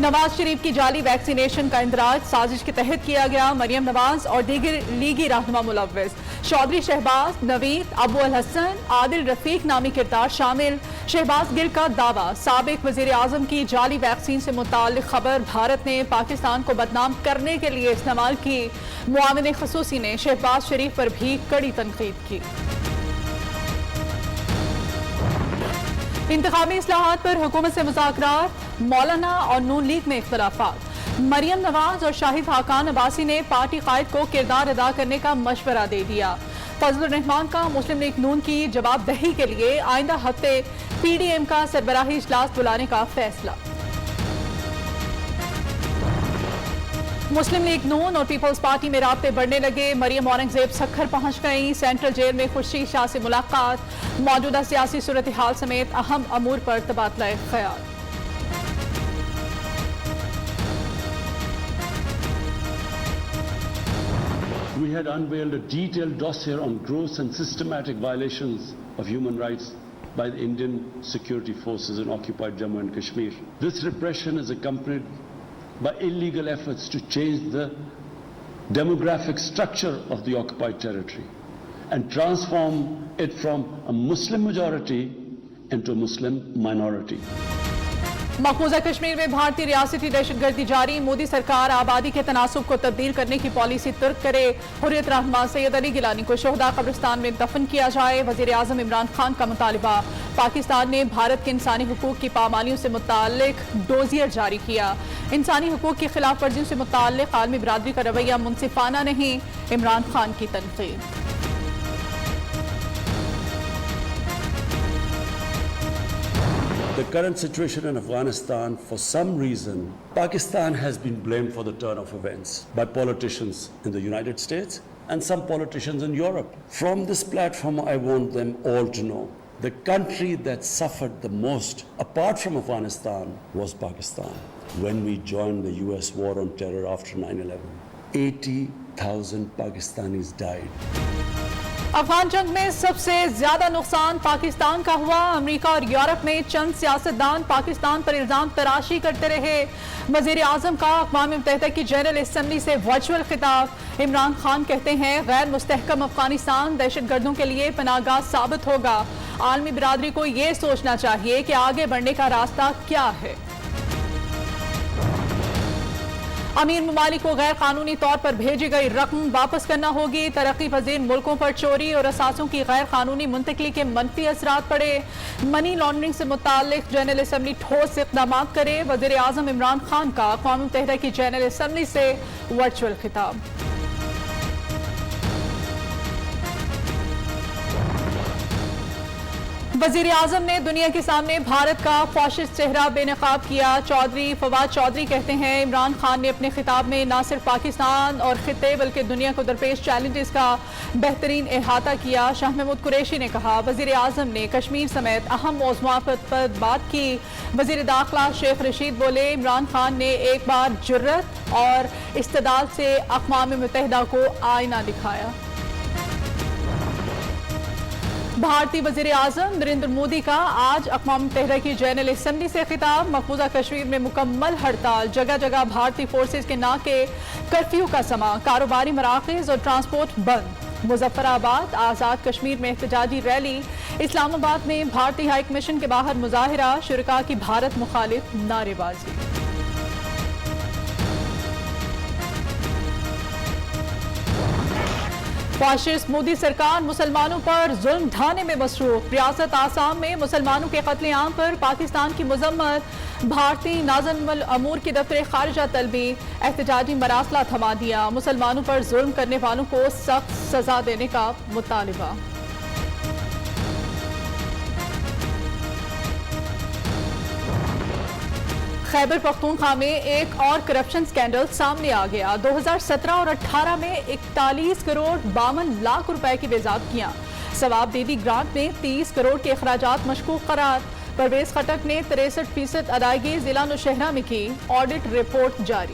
نواز شریف کی جعلی ویکسینیشن کا اندراج سازش کے تحت کیا گیا. مریم نواز اور دیگر لیگی رہنما ملوث. چودھری شہباز، نوید، ابو الحسن، عادل رفیق نامی کردار شامل. شہباز گل کا دعویٰ سابق وزیر اعظم کی جعلی ویکسین سے متعلق خبر بھارت نے پاکستان کو بدنام کرنے کے لیے استعمال کی. معاون خصوصی نے شہباز شریف پر بھی کڑی تنقید کی. انتخابی اصلاحات پر حکومت سے مذاکرات، مولانا اور نون لیگ میں اختلافات. مریم نواز اور شاہد خاقان عباسی نے پارٹی قائد کو کردار ادا کرنے کا مشورہ دے دیا. فضل الرحمان کا مسلم لیگ نون کی جواب دہی کے لیے آئندہ ہفتے پی ڈی ایم کا سربراہی اجلاس بلانے کا فیصلہ. مسلم لیگ نون اور پیپلز پارٹی میں رابطے بڑھنے لگے. مریم اورنگزیب سکھر پہنچ گئیں. سینٹرل جیل میں خورشید شاہ سے ملاقات. موجودہ سیاسی صورتحال سمیت اہم امور پر تبادلہ خیال. We had unveiled a detailed dossier on gross and systematic violations of human rights by the Indian security forces in occupied Jammu and Kashmir. This repression is accompanied by illegal efforts to change the demographic structure of the occupied territory and transform it from a Muslim majority into a Muslim minority. مقبوضہ کشمیر میں بھارتی ریاستی دہشت گردی جاری. مودی سرکار آبادی کے تناسب کو تبدیل کرنے کی پالیسی ترک کرے. حریت رہنما سید علی گیلانی کو شہداء قبرستان میں دفن کیا جائے. وزیر اعظم عمران خان کا مطالبہ. پاکستان نے بھارت کے انسانی حقوق کی پامالیوں سے متعلق ڈوزیئر جاری کیا. انسانی حقوق کی خلاف ورزیوں سے متعلق عالمی برادری کا رویہ منصفانہ نہیں. عمران خان کی تنقید. The current situation in Afghanistan, for some reason, Pakistan has been blamed for the turn of events by politicians in the United States and some politicians in Europe. From this platform, I want them all to know the country that suffered the most, apart from Afghanistan, was Pakistan. When we joined the US war on terror after 9/11, 80,000 Pakistanis died. Afghan جنگ میں سب سے زیادہ نقصان پاکستان کا ہوا. امریکہ اور Europe میں چند سیاستدان پاکستان پر الزام تراشی کرتے رہے. وزیر اعظم کا اقوام متحدہ کی جنرل اسمبلی سے ورچوئل خطاب. عمران خان کہتے ہیں غیر مستحکم افغانستان دہشت گردوں کے لیے پناہ گاہ ثابت ہوگا. عالمی برادری کو یہ سوچنا چاہیے کہ آگے بڑھنے کا راستہ کیا ہے. امیر ممالک کو غیر قانونی طور پر بھیجی گئی رقم واپس کرنا ہوگی. ترقی پذیر ملکوں پر چوری اور اثاثوں کی غیر قانونی منتقلی کے منفی اثرات پڑے. منی لانڈرنگ سے متعلق جنرل اسمبلی ٹھوس اقدامات کرے. وزیر اعظم عمران خان کا اقوام متحدہ کی جنرل اسمبلی سے ورچوئل خطاب. وزیر اعظم نے دنیا کے سامنے بھارت کا فاشسٹ چہرہ بے نقاب کیا. فواد چودھری کہتے ہیں عمران خان نے اپنے خطاب میں نہ صرف پاکستان اور خطے بلکہ دنیا کو درپیش چیلنجز کا بہترین احاطہ کیا. شاہ محمود قریشی نے کہا وزیر اعظم نے کشمیر سمیت اہم موضوعات پر بات کی. وزیر داخلہ شیخ رشید بولے عمران خان نے ایک بار جرأت اور استعداد سے اقوام متحدہ کو آئینہ دکھایا. بھارتی وزیر اعظم نریندر مودی کا آج اقوام متحدہ کی جنرل اسمبلی سے خطاب. مقبوضہ کشمیر میں مکمل ہڑتال. جگہ جگہ بھارتی فورسز کے ناکے. کرفیو کا سماں. کاروباری مراکز اور ٹرانسپورٹ بند. مظفر آباد آزاد کشمیر میں احتجاجی ریلی. اسلام آباد میں بھارتی ہائی کمیشن کے باہر مظاہرہ. شرکاء کی بھارت مخالف نعرے بازی. فاشسٹ مودی سرکار مسلمانوں پر ظلم ڈھانے میں مصروف. ریاست آسام میں مسلمانوں کے قتل عام پر پاکستان کی مذمت. بھارتی ناظم الامور کی دفتر خارجہ طلبی. احتجاجی مراسلہ تھما دیا. مسلمانوں پر ظلم کرنے والوں کو سخت سزا دینے کا مطالبہ. خیبر پختونخوا میں ایک اور کرپشن سکینڈل سامنے آ گیا. 2017 اور 18 میں 41 کروڑ 52 لاکھ روپے کی وزارتیاں. ثواب دیدی گرانٹ میں 30 کروڑ کے اخراجات مشکوک قرار. پرویز خٹک نے 63% ادائیگی ضلع نوشہرہ میں کی. آڈٹ رپورٹ جاری.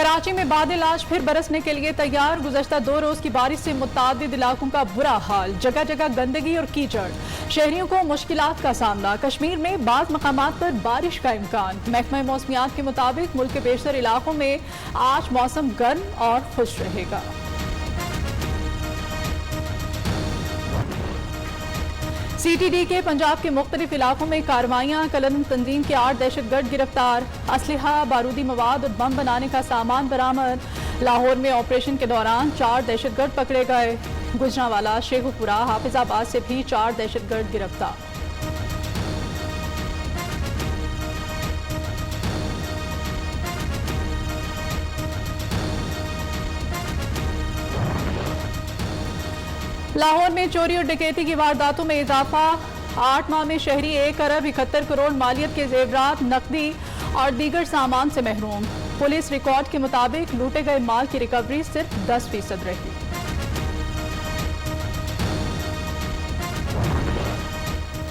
کراچی میں بادل آج پھر برسنے کے لیے تیار، گزشتہ 2 روز کی بارش سے متعدد علاقوں کا برا حال، جگہ جگہ گندگی اور کیچڑ، شہریوں کو مشکلات کا سامنا، کشمیر میں بعض مقامات پر بارش کا امکان۔ محکمہ موسمیات کے مطابق ملک کے بیشتر علاقوں میں آج موسم گرم اور خشک رہے گا۔ سی ٹی ڈی کے پنجاب کے مختلف علاقوں میں کارروائیاں، کلن تنظیم کے 8 دہشت گرد گرفتار، اسلحہ، بارودی مواد اور بم بنانے کا سامان برآمد۔ لاہور میں آپریشن کے دوران 4 دہشت گرد پکڑے گئے۔ گجرانوالہ، شیخوپورہ، حافظ آباد سے بھی 4 دہشت گرد گرفتار۔ لاہور میں چوری اور ڈکیتی کی وارداتوں میں اضافہ، 8 ماہ میں شہری 1 ارب 71 کروڑ مالیت کے زیورات، نقدی اور دیگر سامان سے محروم۔ پولیس ریکارڈ کے مطابق لوٹے گئے مال کی ریکوری صرف 10% رہی۔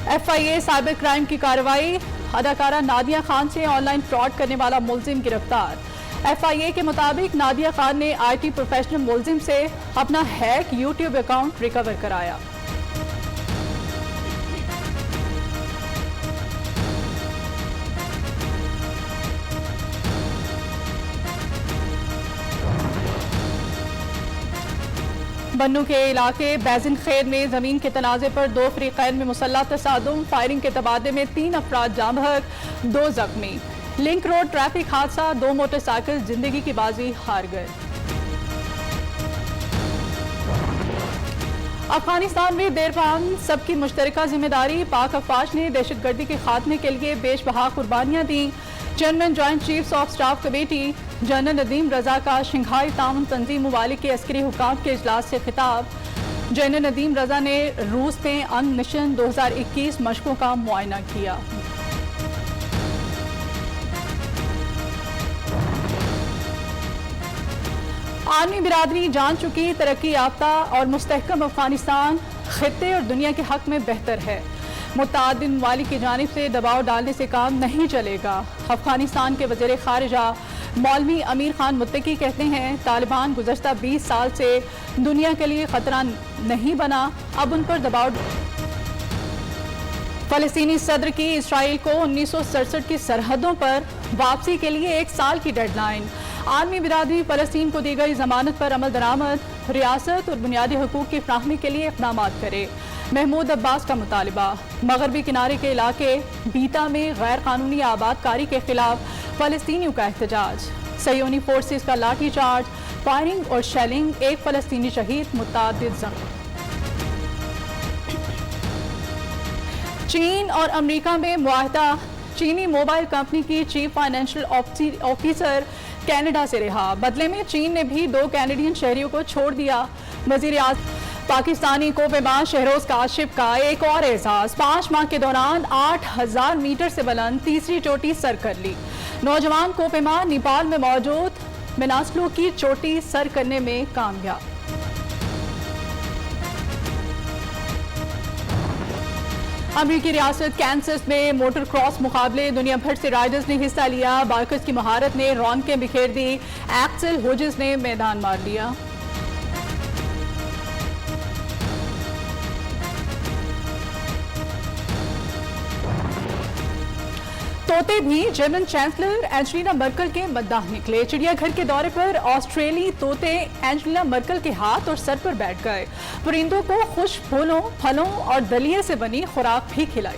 F I A cyber crime کی کارروائی، اداکارہ نادیہ خان سے آن لائن فراڈ کرنے والا ملزم گرفتار۔ ایف آئی اے کے مطابق نادیہ خان نے آئی ٹی پروفیشنل ملزم سے اپنا ہیک یوٹیوب اکاؤنٹ ریکور کرایا۔ بنو کے علاقے بیزن خیر میں زمین کے تنازع پر 2 فریقین میں مسلح تصادم، فائرنگ کے تبادلے میں 3 افراد جاں بحق، 2 زخمی۔ لنک روڈ ٹریفک حادثہ، 2 موٹر سائیکل زندگی کی بازی ہار گئے۔ افغانستان میں دیرپان سب کی مشترکہ ذمہ داری، پاک افواج نے دہشت گردی کے خاتمے کے لیے بیش بہا قربانیاں دیں۔ Chairman joint chiefs of staff committee general Nadeem Raza کا شنگھائی تعاون تنظیم ممالک کے عسکری حکام کے اجلاس سے خطاب۔ جنرل ندیم رضا نے روس میں انگ مشن 2021 مشقوں کا معائنہ کیا۔ عالمی برادری جان چکی ترقی یافتہ اور مستحکم افغانستان خطے اور دنیا کے حق میں بہتر ہے۔ متعدد ممالک کی جانب سے دباؤ ڈالنے سے کام نہیں چلے گا۔ افغانستان کے وزیر خارجہ مولوی امیر خان متقی کہتے ہیں طالبان گزشتہ 20 سال سے دنیا کے لیے خطرہ نہیں بنا، اب ان پر دباؤ۔ فلسطینی صدر کی اسرائیل کو 1967 کی سرحدوں پر واپسی کے لیے 1 سال کی ڈیڈ لائن۔ عالمی برادری فلسطین کو دی گئی ضمانت پر عمل درآمد، ریاست اور بنیادی حقوق کی فراہمی کے لیے اقدامات کرے۔ محمود عباس کا مطالبہ۔ مغربی کنارے کے علاقے بیتا میں غیر قانونی آباد کاری کے خلاف فلسطینیوں کا احتجاج۔ صہیونی فورسز کا لاٹھی چارج، فائرنگ اور شیلنگ، 1 فلسطینی شہید، متعدد زخمی۔ چین اور امریکہ میں معاہدہ، چینی موبائل کمپنی کی چیف فائنینشل آفیسر کینیڈا سے رہا، بدلے میں چین نے بھی 2 کینیڈین شہریوں کو چھوڑ دیا۔ وزیر اعظم پاکستانی کوہ پیما شہروز کاشف کا ایک اور اعزاز، 5 ماہ کے دوران 8000 میٹر سے بلند تیسری چوٹی سر کر لی۔ نوجوان کوہ پیما نیپال میں موجود مناسلو کی چوٹی سر کرنے میں کامیاب۔ امریکی ریاست کینسس میں موٹر کراس مقابلے، دنیا بھر سے رائڈرز نے حصہ لیا، بائکرز کی مہارت نے رونقیں بکھیر دی، ایکسل ہوجز نے میدان مار لیا۔ طوطے بھی جرمن چانسلر اینجلینا مرکل کے مداح نکلے، چڑیا گھر کے دورے پر آسٹریلی طوطے اینجلینا مرکل کے ہاتھ اور سر پر بیٹھ گئے، پرندوں کو خشک پھولوں، پھلوں اور دلیے سے بنی خوراک بھی کھلائی۔